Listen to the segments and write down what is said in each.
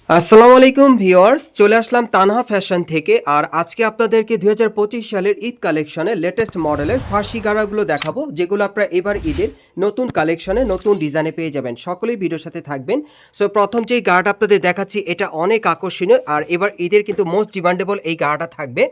আসসালামু আলাইকুম ভিউয়ার্স, চলে আসলাম তানহা ফ্যাশন থেকে। আর আজকে আপনাদেরকে 2025 সালের ঈদ কালেকশনে লেটেস্ট মডেলের ফার্সি গারাগুলো দেখাবো, যেগুলো আপনারা এবার ঈদের নতুন কালেকশনে নতুন ডিজাইনে পেয়ে যাবেন। সকলেই ভিডিওর সাথে থাকবেন। সো প্রথম যেই গাড়াটা আপনাদের দেখাচ্ছি, এটা অনেক আকর্ষণীয় আর এবার ঈদের কিন্তু মোস্ট ডিমান্ডেবল এই গাড়াটা থাকবে।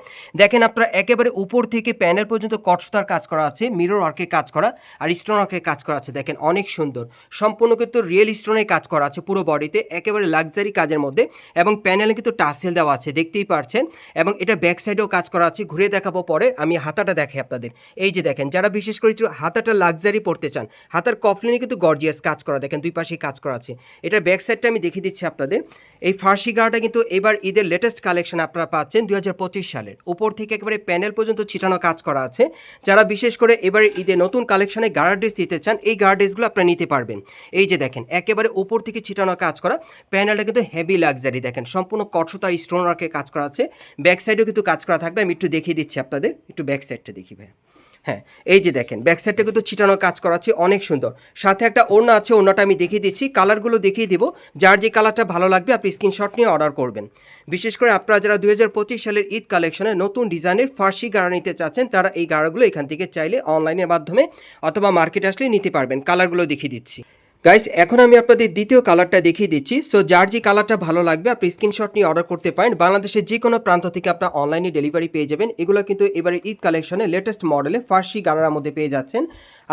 দেখেন আপনারা একেবারে উপর থেকে প্যানেল পর্যন্ত কটসুতার কাজ করা আছে, মিরর ওয়ার্কের কাজ করা আর স্টোন ওয়ার্কের কাজ করা আছে। দেখেন অনেক সুন্দর, সম্পূর্ণ কিন্তু রিয়েল স্টোনের কাজ করা আছে পুরো বডিতে, একেবারে লাক্সারি কাজের মধ্যে। এবং প্যানেলে কিন্তু টাসেল দেওয়া আছে, দেখতেই পারছেন। এবং এটা ব্যাক সাইডেও কাজ করা আছে, ঘুরে দেখাবো পরে। আমি হাতাটা দেখাই আপনাদের। এই যে দেখেন, যারা বিশেষ করে হাতাটা লাক্সারি পড়তে চান, হাতার কফলিনে কিন্তু গর্জিয়াস কাজ করা, দেখেন দুই পাশেই কাজ করা আছে। এটার ব্যাক সাইডটা আমি দেখিয়ে দিচ্ছি আপনাদের। এই ফার্সি গাড়াটা কিন্তু এবার ঈদের লেটেস্ট কালেকশন আপনারা পাচ্ছেন 2025 সালের। উপর থেকে একেবারে প্যানেল পর্যন্ত ছিটানো কাজ করা আছে। যারা বিশেষ করে এবার ঈদে নতুন কালেকশনে গাড়া ড্রেস দিতে চান, এই গাড়া ড্রেসগুলো আপনারা নিতে পারবেন। এই যে দেখেন, একেবারে উপর থেকে ছিটানো কাজ করা, প্যানেলটা কিন্তু হেভি লাক্সারি, দেখেন সম্পূর্ণ কটসুতা স্টোন ওয়ার্কের কাজ করা আছে। ব্যাক সাইডেও কিন্তু কাজ করা থাকবে। আমি একটু দেখিয়ে দিচ্ছি আপনাদের, একটু ব্যাক সাইডটা দেখি ভাই। হ্যাঁ, এই যে দেখেন, ব্যাক সাইডটা কিন্তু ছিটানো কাজ করা আছে, অনেক সুন্দর। সাথে একটা ওড়না আছে, ওড়নাটা আমি দেখিয়ে দিচ্ছি, কালারগুলো দেখিয়ে দিব। যার যে কালারটা ভালো লাগবে আপনি স্ক্রিনশট নিয়ে অর্ডার করবেন। বিশেষ করে আপনারা যারা 2025 সালের ঈদ কালেকশনে নতুন ডিজাইনের ফার্সি গাড়া নিতে চাচ্ছেন, তারা এই গাড়াগুলো এখান থেকে চাইলে অনলাইনের মাধ্যমে অথবা মার্কেটে আসলে নিতে পারবেন। কালারগুলো দেখিয়ে দিচ্ছি গাইস। এখন আমি আপনাদের দ্বিতীয় কালারটা দেখিয়ে দিচ্ছি। সো যার যে কালারটা ভালো লাগবে আপনি স্ক্রিনশট নিয়ে অর্ডার করতে পারেন। বাংলাদেশের যে কোনো প্রান্ত থেকে আপনার অনলাইনে ডেলিভারি পেয়ে যাবেন। এগুলো কিন্তু এবারে ঈদ কালেকশনে লেটেস্ট মডেলে ফার্সি গাড়ার মধ্যে পেয়ে যাচ্ছেন।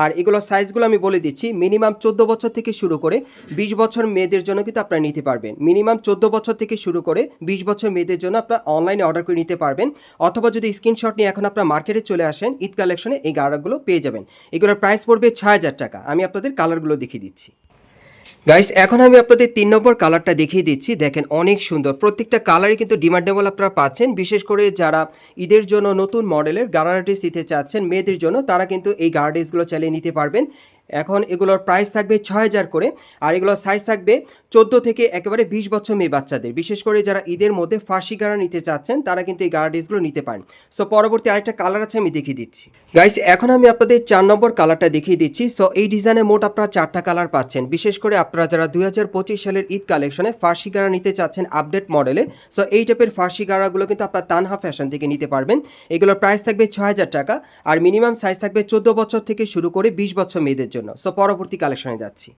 আর এগুলোর সাইজগুলো আমি বলে দিচ্ছি, মিনিমাম 14 বছর থেকে শুরু করে 20 বছর মেয়েদের জন্য কিন্তু আপনারা নিতে পারবেন। মিনিমাম 14 বছর থেকে শুরু করে 20 বছর মেয়েদের জন্য আপনারা অনলাইনে অর্ডার করে নিতে পারবেন। অথবা যদি স্ক্রিনশট নিয়ে এখন আপনারা মার্কেটে চলে আসেন, ঈদ কালেকশনে এই গাড়াগুলো পেয়ে যাবেন। এগুলোর প্রাইস পড়বে 6000 টাকা। আমি আপনাদের কালারগুলো দেখিয়ে দিচ্ছি গাইস। এখন আমি আপনাদের 3 নম্বর কালারটা দেখিয়ে দিচ্ছি। দেখেন অনেক সুন্দর, প্রত্যেকটা কালারই কিন্তু ডিমান্ডেবল আপনারা পাচ্ছেন। বিশেষ করে যারা ঈদের জন্য নতুন মডেলের গাড়া ড্রেস দিতে চাচ্ছেন মেয়েদের জন্য, তারা কিন্তু এই গাড়া ড্রেসগুলো চালিয়ে নিতে পারবেন। এখন এগুলোর প্রাইস থাকবে 6000 করে। আর এগুলোর সাইজ থাকবে 14 থেকে একেবারে 20 বছর মেয়ে বাচ্চাদের। বিশেষ করে যারা ঈদের মধ্যে ফার্সি গাড়া নিতে চাচ্ছেন, তারা কিন্তু এই গাড়া ড্রেসগুলো নিতে পারেন। সো পরবর্তী আরেকটা কালার আছে, আমি দেখিয়ে দিচ্ছি গাইস। এখন আমি আপনাদের 4 নম্বর কালারটা দেখিয়ে দিচ্ছি। সো এই ডিজাইনে মোট আপনারা 4টা কালার পাচ্ছেন। বিশেষ করে আপনারা যারা 2025 সালের ঈদ কালেকশনে ফার্সি গাড়া নিতে চাচ্ছেন আপডেট মডেলে, সো এই টাইপের ফার্সি গাড়াগুলো কিন্তু আপনারা তানহা ফ্যাশন থেকে নিতে পারবেন। এগুলোর প্রাইস থাকবে 6000 টাকা। আর মিনিমাম সাইজ থাকবে 14 বছর থেকে শুরু করে 20 বছর মেয়েদের জন্য। সো পরবর্তী কালেকশনে যাচ্ছি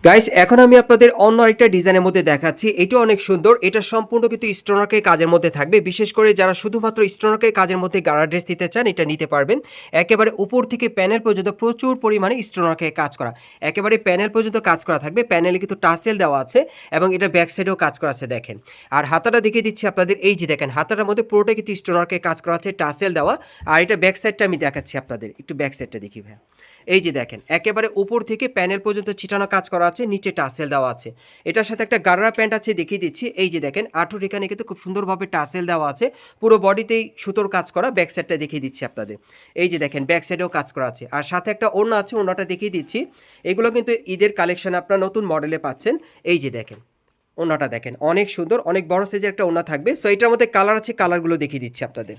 গাইস। এখন আমি আপনাদের অন্য একটা ডিজাইনের মধ্যে দেখাচ্ছি। এটা অনেক সুন্দর, এটা সম্পূর্ণ কিন্তু স্টোনওয়ার্কের কাজের মধ্যে থাকবে। বিশেষ করে যারা শুধুমাত্র স্টোনওয়ার্কের কাজের মধ্যে গাড়া ড্রেস দিতে চান, এটা নিতে পারবেন। একেবারে উপর থেকে প্যানেল পর্যন্ত প্রচুর পরিমাণে স্টোনওয়ার্কের কাজ করা, একেবারে প্যানেল পর্যন্ত কাজ করা থাকবে। প্যানেলে কিন্তু টাসেল দেওয়া আছে এবং এটা ব্যাক সাইডেও কাজ করা আছে, দেখেন। আর হাতাটা দেখিয়ে দিচ্ছি আপনাদের। এই যে দেখেন, হাতাটার মধ্যে পুরোটাই কিন্তু স্টোনওয়ার্কের কাজ করা আছে, টাসেল দেওয়া। আর এটা ব্যাক সাইডটা আমি দেখাচ্ছি আপনাদের, একটু ব্যাক সাইডটা দেখি ভাই। এই যে দেখেন, একেবারে উপর থেকে প্যানেল পর্যন্ত ছিটানো কাজ করা আছে, নিচে টাসেল দেওয়া আছে। এটার সাথে একটা গাড়রা প্যান্ট আছে, দেখিয়ে দিচ্ছি। এই যে দেখেন, আঁটুর এখানে কিন্তু খুব সুন্দরভাবে টাসেল দেওয়া আছে, পুরো বডিতেই সুতোর কাজ করা। ব্যাক সাইডটা দেখিয়ে দিচ্ছি আপনাদের। এই যে দেখেন, ব্যাক সাইডেও কাজ করা আছে। আর সাথে একটা ওড়না আছে, ওড়নাটা দেখিয়ে দিচ্ছি। এগুলো কিন্তু ঈদের কালেকশন আপনারা নতুন মডেলে পাচ্ছেন। এই যে দেখেন, ওড়নাটা দেখেন অনেক সুন্দর, অনেক বড় সাইজের একটা ওড়না থাকবে। সো এটার মধ্যে কালার আছে, কালারগুলো দেখিয়ে দিচ্ছি আপনাদের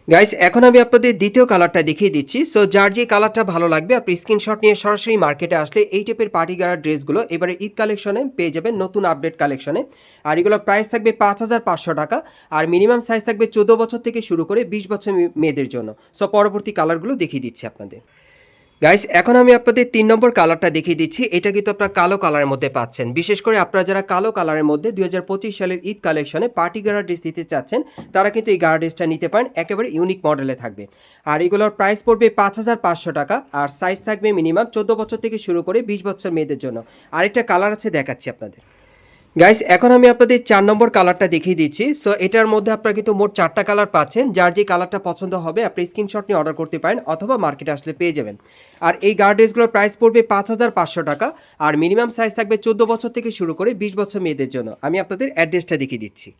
গাইস। এখন আমি আপনাদের দ্বিতীয় কালারটা দেখিয়ে দিচ্ছি। সো যার যে কালারটা ভালো লাগবে আপনি স্ক্রিনশট নিয়ে সরাসরি মার্কেটে আসলে এই টাইপের পার্টি গাড়া ড্রেসগুলো এবারে ঈদ কালেকশনে পেয়ে যাবেন, নতুন আপডেট কালেকশনে। আর এগুলোর প্রাইস থাকবে 5500 টাকা। আর মিনিমাম সাইজ থাকবে 14 বছর থেকে শুরু করে 20 বছর মেয়েদের জন্য। সো পরবর্তী কালারগুলো দেখিয়ে দিচ্ছি আপনাদের গাইস। এখন আমি আপনাদের 3 নম্বর কালারটা দেখিয়ে দিচ্ছি। এটা কিন্তু আপনারা কালো কালারের মধ্যে পাচ্ছেন। বিশেষ করে আপনারা যারা কালো কালারের মধ্যে 2025 সালের ঈদ কালেকশনে পার্টি গাড়া ড্রেস দিতে চাচ্ছেন, তারা কিন্তু এই গাড়া ড্রেসটা নিতে পারেন, একেবারে ইউনিক মডেলে থাকবে। আর এগুলোর প্রাইস পড়বে 5500 টাকা। আর সাইজ থাকবে মিনিমাম 14 বছর থেকে শুরু করে 20 বছর মেয়েদের জন্য। আরেকটা কালার আছে, দেখাচ্ছি আপনাদের গাইস। এখন আমি আপনাদের 4 নম্বর কালারটা দেখিয়ে দিচ্ছি। সো এটার মধ্যে আপনারা কিন্তু মোট 4টা কালার পাচ্ছেন। যার যে কালারটা পছন্দ হবে আপনি স্ক্রিনশট নিয়ে অর্ডার করতে পারেন, অথবা মার্কেটে আসলে পেয়ে যাবেন। আর এই গার্ড ড্রেসগুলোর প্রাইস পড়বে 5500 টাকা। আর মিনিমাম সাইজ থাকবে 14 বছর থেকে শুরু করে 20 বছর মেয়েদের জন্য। আমি আপনাদের অ্যাড্রেসটা দেখিয়ে দিচ্ছি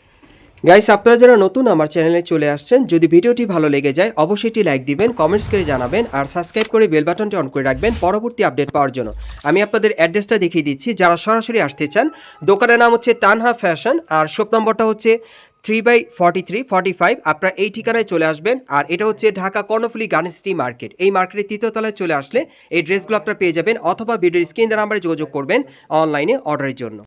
গাইস। আপনারা যারা নতুন আমার চ্যানেলে চলে আসছেন, যদি ভিডিওটি ভালো লেগে যায় অবশ্যই একটি লাইক দিবেন, কমেন্টস করে জানাবেন, আর সাবস্ক্রাইব করে বেল বাটনটি অন করে রাখবেন পরবর্তী আপডেট পাওয়ার জন্য। আমি আপনাদের অ্যাড্রেসটা দেখিয়ে দিচ্ছি। যারা সরাসরি আসতে চান, দোকানের নাম হচ্ছে তানহা ফ্যাশন, আর শপ নম্বরটা হচ্ছে 3/43-45। আপনারা এই ঠিকানায় চলে আসবেন। আর এটা হচ্ছে ঢাকা কর্ণফুলী গার্মেন্টস মার্কেট। এই মার্কেটের তৃতীয় তলায় চলে আসলে এই ড্রেসগুলো আপনারা পেয়ে যাবেন, অথবা ভিডিওর স্ক্রিন নাম্বারে যোগাযোগ করবেন অনলাইনে অর্ডারের জন্য।